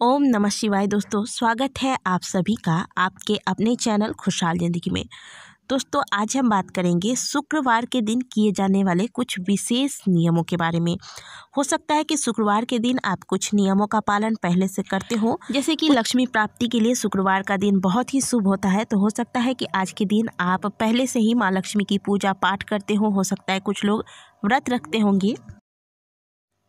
ओम नमः शिवाय। दोस्तों, स्वागत है आप सभी का आपके अपने चैनल खुशहाल ज़िंदगी में। दोस्तों, आज हम बात करेंगे शुक्रवार के दिन किए जाने वाले कुछ विशेष नियमों के बारे में। हो सकता है कि शुक्रवार के दिन आप कुछ नियमों का पालन पहले से करते हो, जैसे कि लक्ष्मी प्राप्ति के लिए शुक्रवार का दिन बहुत ही शुभ होता है। तो हो सकता है कि आज के दिन आप पहले से ही माँ लक्ष्मी की पूजा पाठ करते हो सकता है कुछ लोग व्रत रखते होंगे,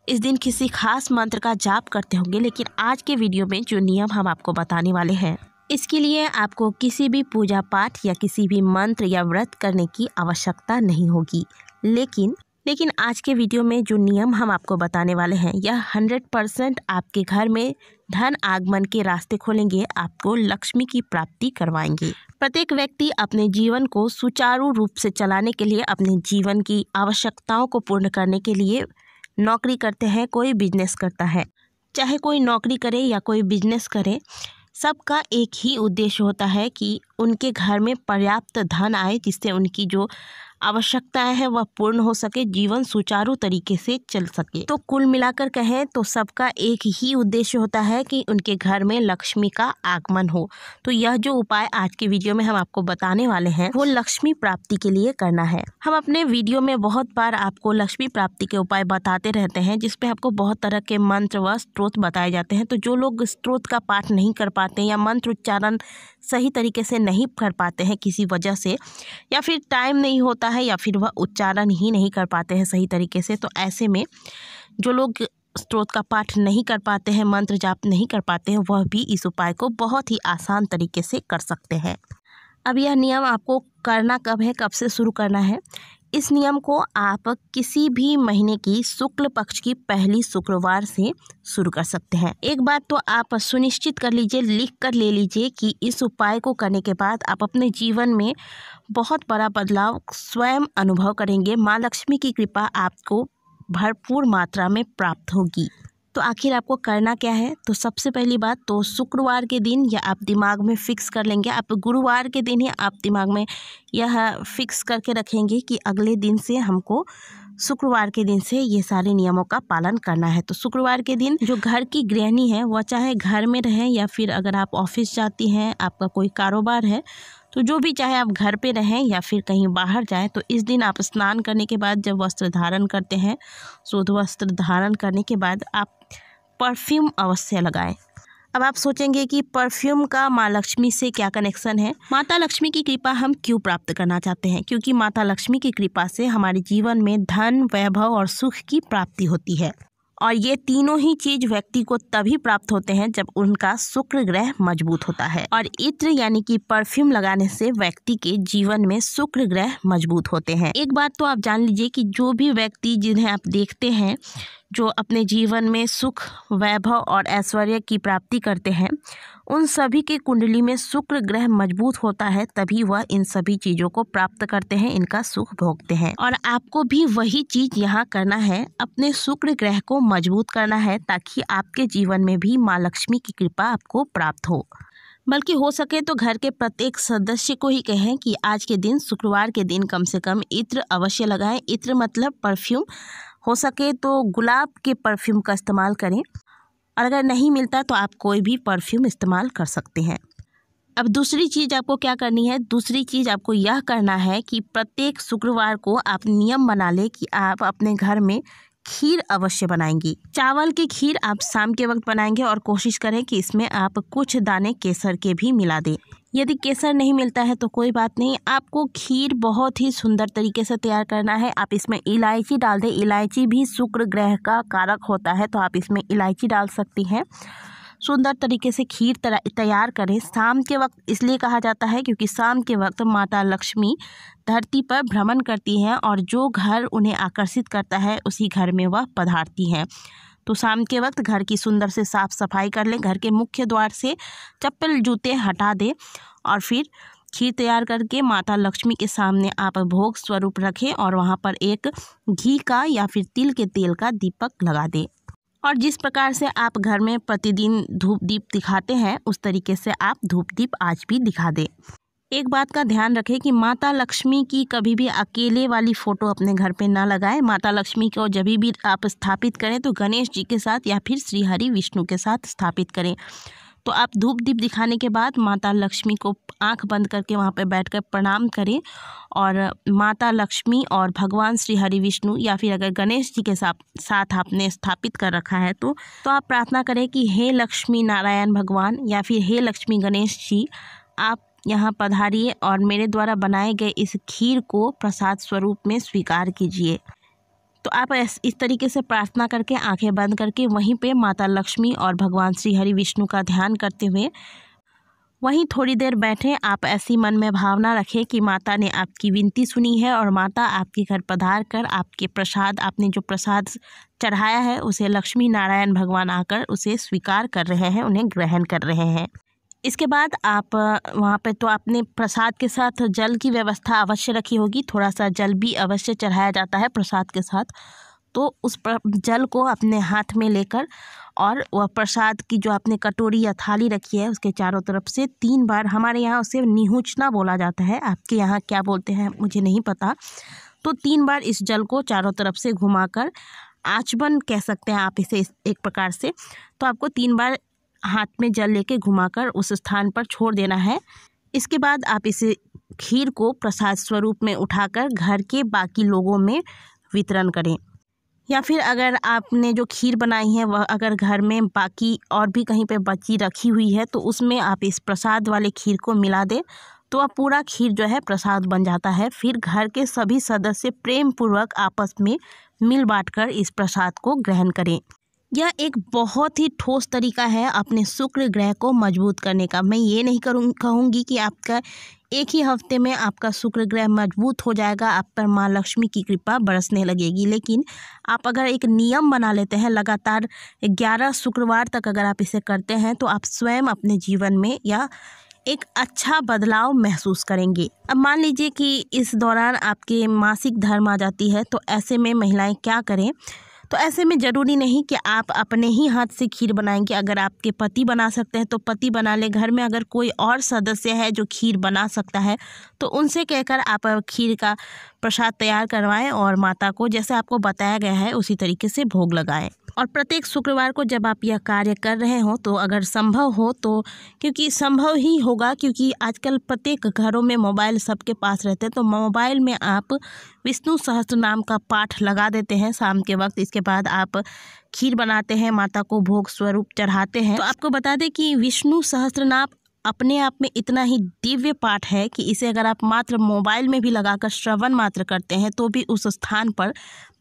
इस दिन किसी खास मंत्र का जाप करते होंगे। लेकिन आज के वीडियो में जो नियम हम आपको बताने वाले हैं, इसके लिए आपको किसी भी पूजा पाठ या किसी भी मंत्र या व्रत करने की आवश्यकता नहीं होगी। लेकिन आज के वीडियो में जो नियम हम आपको बताने वाले हैं, यह 100% आपके घर में धन आगमन के रास्ते खोलेंगे, आपको लक्ष्मी की प्राप्ति करवाएंगे। प्रत्येक व्यक्ति अपने जीवन को सुचारू रूप से चलाने के लिए, अपने जीवन की आवश्यकताओं को पूर्ण करने के लिए नौकरी करते हैं, कोई बिजनेस करता है। चाहे कोई नौकरी करे या कोई बिजनेस करे, सबका एक ही उद्देश्य होता है कि उनके घर में पर्याप्त धन आए, जिससे उनकी जो आवश्यकताएं हैं वह पूर्ण हो सके, जीवन सुचारू तरीके से चल सके। तो कुल मिलाकर कहें तो सबका एक ही उद्देश्य होता है कि उनके घर में लक्ष्मी का आगमन हो। तो यह जो उपाय आज की वीडियो में हम आपको बताने वाले हैं, वो लक्ष्मी प्राप्ति के लिए करना है। हम अपने वीडियो में बहुत बार आपको लक्ष्मी प्राप्ति के उपाय बताते रहते हैं, जिसपे आपको बहुत तरह के मंत्र व स्त्रोत बताए जाते हैं। तो जो लोग स्त्रोत का पाठ नहीं कर पाते या मंत्र उच्चारण सही तरीके से नहीं कर पाते हैं किसी वजह से, या फिर टाइम नहीं होता है, या फिर वह उच्चारण ही नहीं कर पाते हैं सही तरीके से, तो ऐसे में जो लोग स्त्रोत का पाठ नहीं कर पाते हैं, मंत्र जाप नहीं कर पाते हैं, वह भी इस उपाय को बहुत ही आसान तरीके से कर सकते हैं। अब यह नियम आपको करना कब है, कब से शुरू करना है? इस नियम को आप किसी भी महीने की शुक्ल पक्ष की पहली शुक्रवार से शुरू कर सकते हैं। एक बात तो आप सुनिश्चित कर लीजिए, लिख कर ले लीजिए कि इस उपाय को करने के बाद आप अपने जीवन में बहुत बड़ा बदलाव स्वयं अनुभव करेंगे। माँ लक्ष्मी की कृपा आपको भरपूर मात्रा में प्राप्त होगी। तो आखिर आपको करना क्या है? तो सबसे पहली बात तो शुक्रवार के दिन या आप दिमाग में फ़िक्स कर लेंगे, आप गुरुवार के दिन ही आप दिमाग में यह फ़िक्स करके रखेंगे कि अगले दिन से हमको शुक्रवार के दिन से ये सारे नियमों का पालन करना है। तो शुक्रवार के दिन जो घर की गृहिणी है, वह चाहे घर में रहें या फिर अगर आप ऑफिस जाती हैं, आपका कोई कारोबार है, तो जो भी, चाहे आप घर पे रहें या फिर कहीं बाहर जाएं, तो इस दिन आप स्नान करने के बाद जब वस्त्र धारण करते हैं, शुद्ध वस्त्र धारण करने के बाद आप परफ्यूम अवश्य लगाएं। अब आप सोचेंगे कि परफ्यूम का माँ लक्ष्मी से क्या कनेक्शन है? माता लक्ष्मी की कृपा हम क्यों प्राप्त करना चाहते हैं? क्योंकि माता लक्ष्मी की कृपा से हमारे जीवन में धन, वैभव और सुख की प्राप्ति होती है, और ये तीनों ही चीज व्यक्ति को तभी प्राप्त होते हैं जब उनका शुक्र ग्रह मजबूत होता है। और इत्र यानी कि परफ्यूम लगाने से व्यक्ति के जीवन में शुक्र ग्रह मजबूत होते हैं। एक बात तो आप जान लीजिए कि जो भी व्यक्ति जिन्हें आप देखते हैं, जो अपने जीवन में सुख, वैभव और ऐश्वर्य की प्राप्ति करते हैं, उन सभी के कुंडली में शुक्र ग्रह मजबूत होता है, तभी वह इन सभी चीज़ों को प्राप्त करते हैं, इनका सुख भोगते हैं। और आपको भी वही चीज़ यहाँ करना है, अपने शुक्र ग्रह को मजबूत करना है, ताकि आपके जीवन में भी माँ लक्ष्मी की कृपा आपको प्राप्त हो। बल्कि हो सके तो घर के प्रत्येक सदस्य को ही कहें कि आज के दिन, शुक्रवार के दिन, कम से कम इत्र अवश्य लगाएं। इत्र मतलब परफ्यूम। हो सके तो गुलाब के परफ्यूम का इस्तेमाल करें, और अगर नहीं मिलता तो आप कोई भी परफ्यूम इस्तेमाल कर सकते हैं। अब दूसरी चीज़ आपको क्या करनी है? दूसरी चीज़ आपको यह करना है कि प्रत्येक शुक्रवार को आप नियम बना लें कि आप अपने घर में खीर अवश्य बनाएंगी। चावल की खीर आप शाम के वक्त बनाएंगे, और कोशिश करें कि इसमें आप कुछ दाने केसर के भी मिला दें। यदि केसर नहीं मिलता है तो कोई बात नहीं, आपको खीर बहुत ही सुंदर तरीके से तैयार करना है। आप इसमें इलायची डाल दें। इलायची भी शुक्र ग्रह का कारक होता है, तो आप इसमें इलायची डाल सकती हैं। सुंदर तरीके से खीर तैयार करें। शाम के वक्त इसलिए कहा जाता है क्योंकि शाम के वक्त माता लक्ष्मी धरती पर भ्रमण करती हैं, और जो घर उन्हें आकर्षित करता है उसी घर में वह पधारती हैं। तो शाम के वक्त घर की सुंदर से साफ सफाई कर लें। घर के मुख्य द्वार से चप्पल जूते हटा दें, और फिर खीर तैयार करके माता लक्ष्मी के सामने आप भोग स्वरूप रखें, और वहाँ पर एक घी का या फिर तिल के तेल का दीपक लगा दें। और जिस प्रकार से आप घर में प्रतिदिन धूप दीप दिखाते हैं, उस तरीके से आप धूप दीप आज भी दिखा दें। एक बात का ध्यान रखें कि माता लक्ष्मी की कभी भी अकेले वाली फ़ोटो अपने घर पे ना लगाएं। माता लक्ष्मी को जब भी आप स्थापित करें तो गणेश जी के साथ या फिर श्री हरि विष्णु के साथ स्थापित करें। तो आप धूप दीप दिखाने के बाद माता लक्ष्मी को आंख बंद करके वहाँ पे बैठकर प्रणाम करें और माता लक्ष्मी और भगवान श्री हरि विष्णु या फिर अगर गणेश जी के साथ आपने स्थापित कर रखा है तो आप प्रार्थना करें कि हे लक्ष्मी नारायण भगवान या फिर हे लक्ष्मी गणेश जी, आप यहाँ पधारिए और मेरे द्वारा बनाए गए इस खीर को प्रसाद स्वरूप में स्वीकार कीजिए। तो आप इस तरीके से प्रार्थना करके आंखें बंद करके वहीं पे माता लक्ष्मी और भगवान श्री हरि विष्णु का ध्यान करते हुए वहीं थोड़ी देर बैठें। आप ऐसी मन में भावना रखें कि माता ने आपकी विनती सुनी है और माता आपके घर पधार कर आपके प्रसाद, आपने जो प्रसाद चढ़ाया है उसे लक्ष्मी नारायण भगवान आकर उसे स्वीकार कर रहे हैं, उन्हें ग्रहण कर रहे हैं। इसके बाद आप वहाँ पे तो आपने प्रसाद के साथ जल की व्यवस्था अवश्य रखी होगी, थोड़ा सा जल भी अवश्य चढ़ाया जाता है प्रसाद के साथ। तो उस जल को अपने हाथ में लेकर और वह प्रसाद की जो आपने कटोरी या थाली रखी है उसके चारों तरफ से 3 बार, हमारे यहाँ उसे निहुंचना बोला जाता है, आपके यहाँ क्या बोलते हैं मुझे नहीं पता, तो 3 बार इस जल को चारों तरफ से घुमाकर, आचमन कह सकते हैं आप इसे एक प्रकार से, तो आपको 3 बार हाथ में जल लेके घुमाकर उस स्थान पर छोड़ देना है। इसके बाद आप इसे खीर को प्रसाद स्वरूप में उठाकर घर के बाकी लोगों में वितरण करें या फिर अगर आपने जो खीर बनाई है वह अगर घर में बाकी और भी कहीं पे बची रखी हुई है तो उसमें आप इस प्रसाद वाले खीर को मिला दें तो वह पूरा खीर जो है प्रसाद बन जाता है। फिर घर के सभी सदस्य प्रेम पूर्वक आपस में मिल बांटकर इस प्रसाद को ग्रहण करें। यह एक बहुत ही ठोस तरीका है अपने शुक्र ग्रह को मजबूत करने का। मैं ये नहीं कहूँगी कि आपका एक ही हफ्ते में आपका शुक्र ग्रह मजबूत हो जाएगा, आप पर माँ लक्ष्मी की कृपा बरसने लगेगी, लेकिन आप अगर एक नियम बना लेते हैं, लगातार 11 शुक्रवार तक अगर आप इसे करते हैं तो आप स्वयं अपने जीवन में या एक अच्छा बदलाव महसूस करेंगे। अब मान लीजिए कि इस दौरान आपके मासिक धर्म आ जाती है, तो ऐसे में महिलाएं क्या करें? तो ऐसे में ज़रूरी नहीं कि आप अपने ही हाथ से खीर बनाएंगे। अगर आपके पति बना सकते हैं तो पति बना ले। घर में अगर कोई और सदस्य है जो खीर बना सकता है तो उनसे कहकर आप खीर का प्रसाद तैयार करवाएं और माता को जैसे आपको बताया गया है उसी तरीके से भोग लगाएं। और प्रत्येक शुक्रवार को जब आप यह कार्य कर रहे हो तो अगर संभव हो तो, क्योंकि संभव ही होगा क्योंकि आजकल प्रत्येक घरों में मोबाइल सबके पास रहते हैं, तो मोबाइल में आप विष्णु सहस्त्र नाम का पाठ लगा देते हैं शाम के वक्त। इसके बाद आप खीर बनाते हैं, माता को भोग स्वरूप चढ़ाते हैं। तो आपको बता दें कि विष्णु सहस्त्र नाम अपने आप में इतना ही दिव्य पाठ है कि इसे अगर आप मात्र मोबाइल में भी लगाकर श्रवण मात्र करते हैं तो भी उस स्थान पर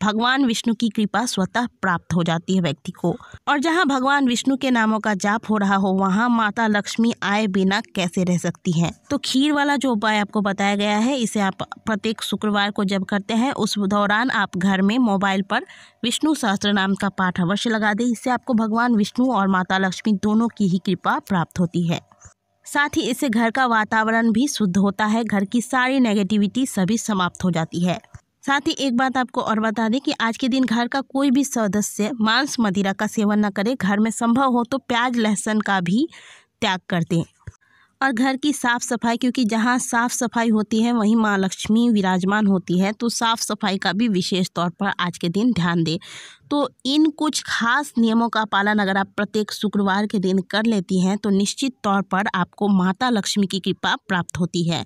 भगवान विष्णु की कृपा स्वतः प्राप्त हो जाती है व्यक्ति को। और जहां भगवान विष्णु के नामों का जाप हो रहा हो वहां माता लक्ष्मी आए बिना कैसे रह सकती हैं। तो खीर वाला जो उपाय आपको बताया गया है इसे आप प्रत्येक शुक्रवार को जब करते हैं उस दौरान आप घर में मोबाइल पर विष्णु सहस्त्र नाम का पाठ अवश्य लगा दें। इससे आपको भगवान विष्णु और माता लक्ष्मी दोनों की ही कृपा प्राप्त होती है। साथ ही इससे घर का वातावरण भी शुद्ध होता है, घर की सारी नेगेटिविटी सभी समाप्त हो जाती है। साथ ही एक बात आपको और बता दें कि आज के दिन घर का कोई भी सदस्य मांस मदिरा का सेवन न करे। घर में संभव हो तो प्याज लहसुन का भी त्याग कर दें। और घर की साफ़ सफाई, क्योंकि जहाँ साफ़ सफाई होती है वहीं माँ लक्ष्मी विराजमान होती है, तो साफ़ सफाई का भी विशेष तौर पर आज के दिन ध्यान दें। तो इन कुछ खास नियमों का पालन अगर आप प्रत्येक शुक्रवार के दिन कर लेती हैं तो निश्चित तौर पर आपको माता लक्ष्मी की कृपा प्राप्त होती है।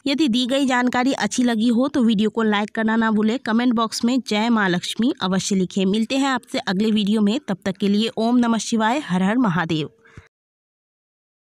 यदि दी गई जानकारी अच्छी लगी हो तो वीडियो को लाइक करना ना भूलें। कमेंट बॉक्स में जय माँ लक्ष्मी अवश्य लिखें। मिलते हैं आपसे अगले वीडियो में, तब तक के लिए ओम नमः शिवाय, हर हर महादेव।